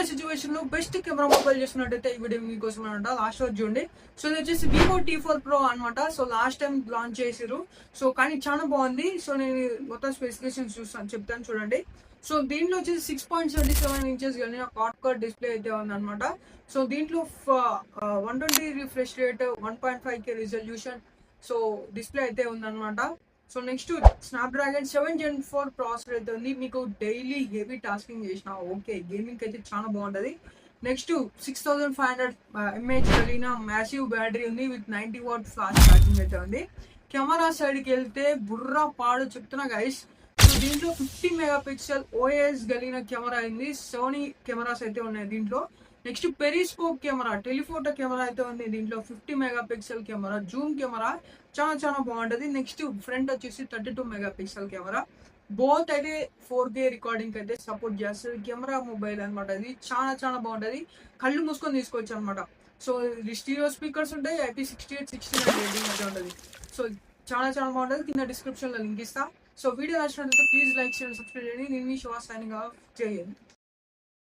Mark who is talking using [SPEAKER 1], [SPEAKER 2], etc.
[SPEAKER 1] ఒక్క సిచ్యువేషన్ లో best camera mobile చేస్తున్నట్టయితే ఈ వీడియో మీకోసం అనమాట. లాస్ట్ వరకు చూడండి. సో ఇది వచ్చేసి వివో T4 Pro అనమాట. సో లాస్ట్ టైం లాంచ్ చేసారు. సో కానీ చాలా బాగుంది. సో నేను మొత్తం స్పెసిఫికేషన్స్ చెప్తాను చూడండి. సో దీంట్లో వచ్చేసి 6.77 ఇంచెస్ కానీ క్వాడ్ కట్ డిస్ప్లే అయితే ఉందన్నమాట. సో దీంట్లో 120 refresh rate, 1.5K resolution so display అయితే ఉందన్నమాట. So next Snapdragon 7 Gen 4 processor అయితే ఉంది. మీకు డైలీ హెవీ టాస్కింగ్ చేసిన ఓకే గేమింగ్ అయితే చాలా బాగుంటుంది. నెక్స్ట్ 6500 mAh కలిగిన మ్యాసివ్ బ్యాటరీ ఉంది విత్ 90 వాట్ ఫాస్ట్ ఛార్జింగ్ అయితే ఉంది. కెమెరా సైడ్కి వెళ్తే బుర్రా పాడు చెప్తున్నా గైస్. సో దీంట్లో 50 మెగాపిక్సెల్ ఓఎస్ కలిగిన కెమెరా అయింది. సోనీ కెమెరాస్ అయితే ఉన్నాయి దీంట్లో. Next periscope camera, telephoto camera అయితే ఉంది దీంట్లో. 50 మెగాపిక్సెల్ కెమెరా, జూమ్ కెమెరా చాలా బాగుంటుంది. నెక్స్ట్ ఫ్రంట్ వచ్చేసి 32 మెగాపిక్సెల్ కెమెరా. బోత్ అయితే 4K రికార్డింగ్ అయితే సపోర్ట్ చేస్తుంది. కెమెరా మొబైల్ అనమాట. ఇది చాలా బాగుంటుంది. కళ్ళు మూసుకొని తీసుకోవచ్చు అనమాట. సో స్టీరియో స్పీకర్స్ ఉంటాయి. IP68 69 రేటింగ్ అయితే ఉంటుంది. సో చాలా బాగుంటుంది. కింద డిస్క్రిప్షన్ లో లింక్ ఇస్తా. సో వీడియో నచ్చినట్లయితే ప్లీజ్ లైక్, షేర్, సబ్స్క్రైబ్ చేయండి. నేను మీ శివ సైనింగ్ ఆఫ్. జై హింద్.